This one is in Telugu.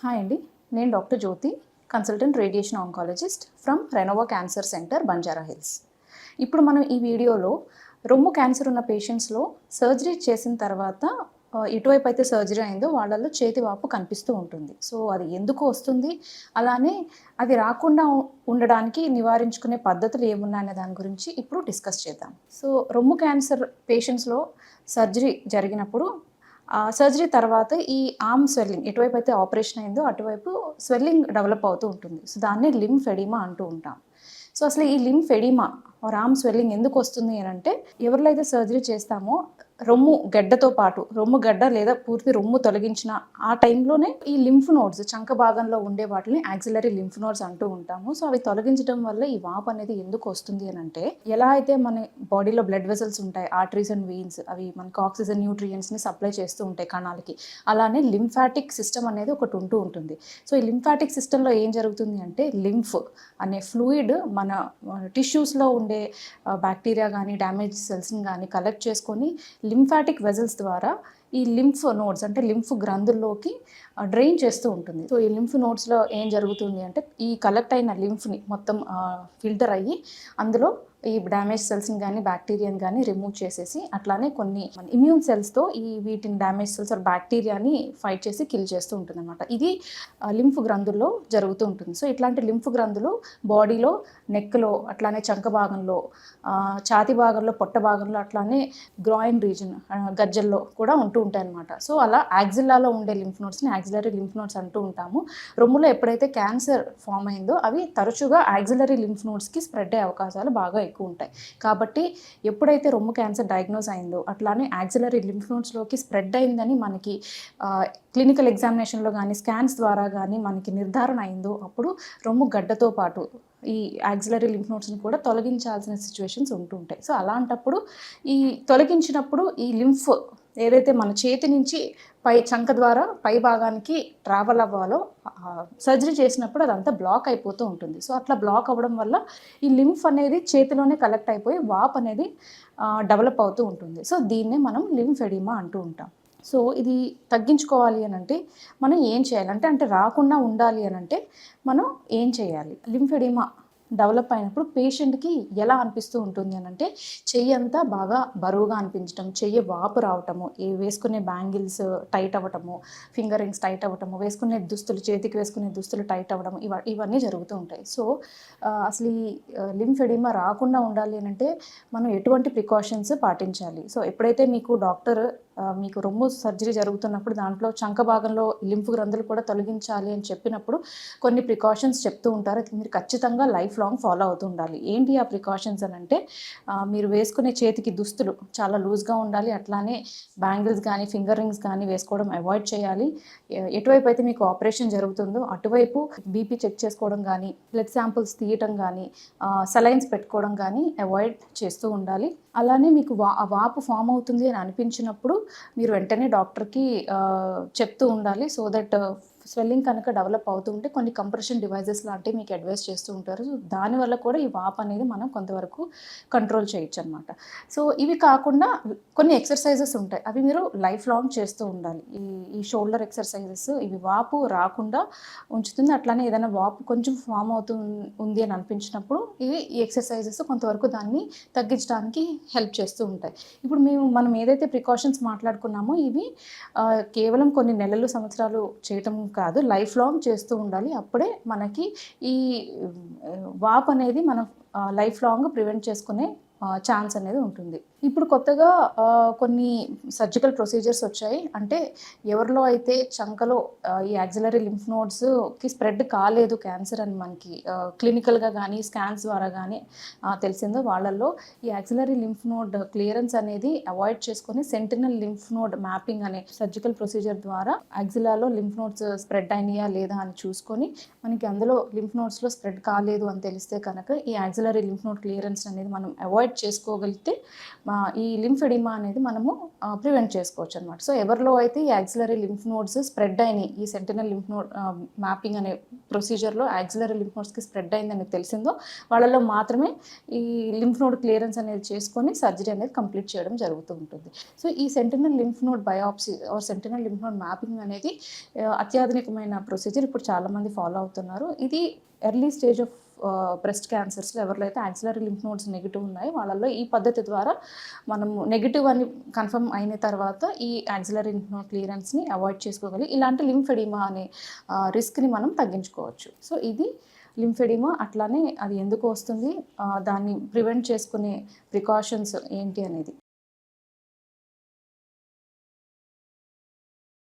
హాయ్ అండి, నేను doctor Jyothi, consultant radiation oncologist from Renova cancer centre, Banjara Hills. ఇప్పుడు మనం ఈ వీడియోలో రొమ్ము క్యాన్సర్ ఉన్న పేషెంట్స్లో సర్జరీ చేసిన తర్వాత ఎటువైపు అయితే సర్జరీ అయిందో వాళ్ళల్లో చేతి వాపు కనిపిస్తూ ఉంటుంది. సో అది ఎందుకు వస్తుంది, అలానే అది రాకుండా ఉండడానికి నివారించుకునే పద్ధతులు ఏమున్నాయనే దాని గురించి ఇప్పుడు డిస్కస్ చేద్దాం. సో రొమ్ము క్యాన్సర్ పేషెంట్స్లో సర్జరీ జరిగినప్పుడు సర్జరీ తర్వాత ఈ ఆర్మ్ స్వెల్లింగ్ ఎటువైపు అయితే ఆపరేషన్ అయిందో అటువైపు స్వెల్లింగ్ డెవలప్ అవుతూ ఉంటుంది. సో దాన్ని లింఫ్ ఎడిమా అంటూ ఉంటాం. సో అసలు ఈ lymphoedema or arm swelling ఎందుకు వస్తుంది అని అంటే, ఎవరిలో అయితే సర్జరీ చేస్తామో రొమ్ము గడ్డతో పాటు రొమ్ము గడ్డ లేదా పూర్తి రొమ్ము తొలగించిన ఆ టైంలోనే ఈ లింఫ్ నోడ్స్ చంక భాగంలో ఉండే వాటిని యాక్సిలరీ లింఫ్ నోడ్స్ అంటూ ఉంటాము. సో అవి తొలగించడం వల్ల ఈ వాపు అనేది ఎందుకు వస్తుంది అని అంటే, ఎలా అయితే మన బాడీలో బ్లడ్ వెసల్స్ ఉంటాయి, ఆర్టరీస్ అండ్ వెయిన్స్, అవి మనకు ఆక్సిజన్ న్యూట్రియంట్స్ని సప్లై చేస్తూ ఉంటాయి కణాలకి, అలానే లింఫాటిక్ సిస్టమ్ అనేది ఒకటి ఉంటూ ఉంటుంది. సో ఈ లింఫాటిక్ సిస్టంలో ఏం జరుగుతుంది అంటే, లింఫ్ అనే ఫ్లూయిడ్ మన టిష్యూస్లో ఉండే బ్యాక్టీరియా కానీ డ్యామేజ్ సెల్స్ని కానీ కలెక్ట్ చేసుకొని లింఫాటిక్ వెజల్స్ ద్వారా ఈ లింఫ్ నోడ్స్ అంటే లింఫ్ గ్రంథుల్లోకి డ్రైన్ చేస్తూ ఉంటుంది. సో ఈ లింఫ్ నోడ్స్లో ఏం జరుగుతుంది అంటే, ఈ కలెక్ట్ అయిన లింఫ్ని మొత్తం ఫిల్టర్ అయ్యి అందులో ఈ డ్యామేజ్ సెల్స్ని కానీ బ్యాక్టీరియాని కానీ రిమూవ్ చేసేసి, అట్లానే కొన్ని ఇమ్యూన్ సెల్స్తో ఈ వీటిని డ్యామేజ్ సెల్స్ ఆర్ బ్యాక్టీరియాని ఫైట్ చేసి కిల్ చేస్తూ ఉంటుంది అనమాట. ఇది లింఫ్ గ్రంథుల్లో జరుగుతూ ఉంటుంది. సో ఇట్లాంటి లింఫ్ గ్రంథులు బాడీలో నెక్లో, అట్లానే చంక భాగంలో, ఛాతి భాగంలో, పొట్ట భాగంలో, అట్లానే గ్రాయిన్ రీజన్ గజ్జల్లో కూడా ఉంటూ ఉంటాయి అనమాట. సో అలా యాక్సిల్లాలో ఉండే లింఫ్ నోడ్స్ని యాక్సిలరీ లింఫ్ నోడ్స్ అంటూ ఉంటాము. రొమ్ములో ఎప్పుడైతే క్యాన్సర్ ఫామ్ అయిందో అవి తరచుగా యాక్సిలరీ లింఫ్ నోడ్స్కి స్ప్రెడ్ అయ్యే అవకాశాలు బాగా ఎక్కువ ఉంటాయి. కాబట్టి ఎప్పుడైతే రొమ్ము క్యాన్సర్ డయాగ్నోస్ అయిందో, అట్లానే యాక్సిలరీ లింఫ్ నోడ్స్లోకి స్ప్రెడ్ అయిందని మనకి క్లినికల్ ఎగ్జామినేషన్లో కానీ స్కాన్స్ ద్వారా కానీ మనకి నిర్ధారణ అయిందో, అప్పుడు రొమ్ము గడ్డతో పాటు ఈ యాక్సిలరీ లింఫ్ నోడ్స్ని కూడా తొలగించాల్సిన సిచ్యువేషన్స్ ఉంటూ ఉంటాయి. సో అలాంటప్పుడు ఈ తొలగించినప్పుడు ఈ లింఫ్ ఏదైతే మన చేతి నుంచి పై చంక ద్వారా పై భాగానికి ట్రావెల్ అవ్వాలో, సర్జరీ చేసినప్పుడు అదంతా బ్లాక్ అయిపోతూ ఉంటుంది. సో అట్లా బ్లాక్ అవ్వడం వల్ల ఈ లింఫ్ అనేది చేతిలోనే కలెక్ట్ అయిపోయి వాప్ అనేది డెవలప్ అవుతూ ఉంటుంది. సో దీన్నే మనం లింఫ్ ఎడిమా అంటూ ఉంటాం. సో ఇది తగ్గించుకోవాలి అని అంటే మనం ఏం చేయాలంటే, అంటే రాకుండా ఉండాలి అని అంటే మనం ఏం చేయాలి? లింఫ్ ఎడిమా డెవలప్ అయినప్పుడు పేషెంట్కి ఎలా అనిపిస్తూ ఉంటుంది అని అంటే, చెయ్యి అంతా బాగా బరువుగా అనిపించడం, చెయ్యి వాపు రావటము, వేసుకునే బ్యాంగిల్స్ టైట్ అవ్వటము, ఫింగర్ రింగ్స్ టైట్ అవ్వటము, వేసుకునే దుస్తులు, చేతికి వేసుకునే దుస్తులు టైట్ అవ్వడం, ఇవన్నీ జరుగుతూ ఉంటాయి. సో అసలు ఈ లింఫ్ ఎడిమా రాకుండా ఉండాలి అని అంటే మనం ఎటువంటి ప్రికాషన్స్ పాటించాలి? సో ఎప్పుడైతే మీకు డాక్టర్ మీకు రొమ్ము సర్జరీ జరుగుతున్నప్పుడు దాంట్లో చంక భాగంలో లింఫ్ గ్రంథులు కూడా తొలగించాలి అని చెప్పినప్పుడు కొన్ని ప్రికాషన్స్ చెప్తూ ఉంటారు. అది మీరు ఖచ్చితంగా లైఫ్ లాంగ్ ఫాలో అవుతూ ఉండాలి. ఏంటి ఆ ప్రికాషన్స్ అని అంటే, మీరు వేసుకునే చేతికి దుస్తులు చాలా లూజ్గా ఉండాలి, అట్లానే బ్యాంగిల్స్ కానీ ఫింగర్ రింగ్స్ కానీ వేసుకోవడం అవాయిడ్ చేయాలి. ఎటువైపు అయితే మీకు ఆపరేషన్ జరుగుతుందో అటువైపు బీపీ చెక్ చేసుకోవడం కానీ, బ్లడ్ శాంపుల్స్ తీయటం కానీ, సలైన్స్ పెట్టుకోవడం కానీ అవాయిడ్ చేస్తూ ఉండాలి. అలానే మీకు వాపు ఫామ్ అవుతుంది అని అనిపించినప్పుడు మీరు వెంటనే డాక్టర్కి చెప్తూ ఉండాలి. సో దట్ స్వెల్లింగ్ కనుక డెవలప్ అవుతుంటే కొన్ని కంప్రెషన్ డివైజెస్ లాంటివి మీకు అడ్వైస్ చేస్తూ ఉంటారు. సో దానివల్ల కూడా ఈ వాపు అనేది మనం కొంతవరకు కంట్రోల్ చేయొచ్చు అనమాట. సో ఇవి కాకుండా కొన్ని ఎక్సర్సైజెస్ ఉంటాయి, అవి మీరు లైఫ్ లాంగ్ చేస్తూ ఉండాలి. ఈ షోల్డర్ ఎక్సర్సైజెస్ ఇవి వాపు రాకుండా ఉంచుతుంది. అట్లానే ఏదైనా వాపు కొంచెం ఫామ్ అవుతుంది అని అనిపించినప్పుడు ఈ ఎక్సర్సైజెస్ కొంతవరకు దాన్ని తగ్గించడానికి హెల్ప్ చేస్తూ ఉంటాయి. ఇప్పుడు మనం ఏదైతే ప్రికాషన్స్ మాట్లాడుకున్నామో ఇవి కేవలం కొన్ని నెలలు, సంవత్సరాలు చేయటం కాదు, లైఫ్ లాంగ్ చేస్తూ ఉండాలి. అప్పుడే మనకి ఈ వాప్ అనేది మనం లైఫ్ లాంగ్ ప్రివెంట్ చేసుకునే ఛాన్స్ అనేది ఉంటుంది. ఇప్పుడు కొత్తగా కొన్ని సర్జికల్ ప్రొసీజర్స్ వచ్చాయి. అంటే ఎవరిలో అయితే చంకలో ఈ యాక్సిలరీ లింఫ్ నోడ్స్కి స్ప్రెడ్ కాలేదు క్యాన్సర్ అని మనకి క్లినికల్గా కానీ స్కాన్స్ ద్వారా కానీ తెలిసిందో, వాళ్ళల్లో ఈ యాక్సిలరీ లింఫ్ నోడ్ క్లియరెన్స్ అనేది అవాయిడ్ చేసుకొని సెంటినల్ లింఫ్ నోడ్ మ్యాపింగ్ అనే సర్జికల్ ప్రొసీజర్ ద్వారా యాక్సిలాలో లింఫ్ నోడ్స్ స్ప్రెడ్ అయినాయా లేదా అని చూసుకొని, మనకి అందులో లింఫ్ నోడ్స్లో స్ప్రెడ్ కాలేదు అని తెలిస్తే కనుక ఈ యాక్సిలరీ లింఫ్ నోడ్ క్లియరెన్స్ అనేది మనం అవాయిడ్ చేసుకోగలిగితే ఈ లింఫెడిమా అనేది మనము ప్రివెంట్ చేసుకోవచ్చు అనమాట. సో ఎవరిలో అయితే ఈ యాక్సిలరీ లింఫ్ నోడ్స్ స్ప్రెడ్ అయినాయి, ఈ సెంటినల్ లింఫ్ నోడ్ మ్యాపింగ్ అనే ప్రొసీజర్లో యాక్సిలరీ లింఫ్ నోడ్స్కి స్ప్రెడ్ అయిందని తెలిసిందో వాళ్ళలో మాత్రమే ఈ లింఫ్ నోడ్ క్లియరెన్స్ అనేది చేసుకొని సర్జరీ అనేది కంప్లీట్ చేయడం జరుగుతూ ఉంటుంది. సో ఈ sentinel lymph node biopsy or sentinel lymph node mapping అనేది అత్యాధునికమైన ప్రొసీజర్. ఇప్పుడు చాలామంది ఫాలో అవుతున్నారు. ఇది ఎర్లీ స్టేజ్ ఆఫ్ బ్రెస్ట్ క్యాన్సర్స్లో ఎవరిలో అయితే యాక్సిలరీ లింఫ్ నోడ్స్ నెగిటివ్ ఉన్నాయో వాళ్ళల్లో ఈ పద్ధతి ద్వారా మనము నెగిటివ్ అని కన్ఫర్మ్ అయిన తర్వాత ఈ యాక్సిలరీ లింఫ్ నోడ్ క్లియరెన్స్ని అవాయిడ్ చేసుకోగలి ఇలాంటి లింఫెడిమా అనే రిస్క్ని మనం తగ్గించుకోవచ్చు. సో ఇది లింఫెడిమా. అట్లానే అది ఎందుకు వస్తుంది, దాన్ని ప్రివెంట్ చేసుకునే ప్రికాషన్స్ ఏంటి అనేది.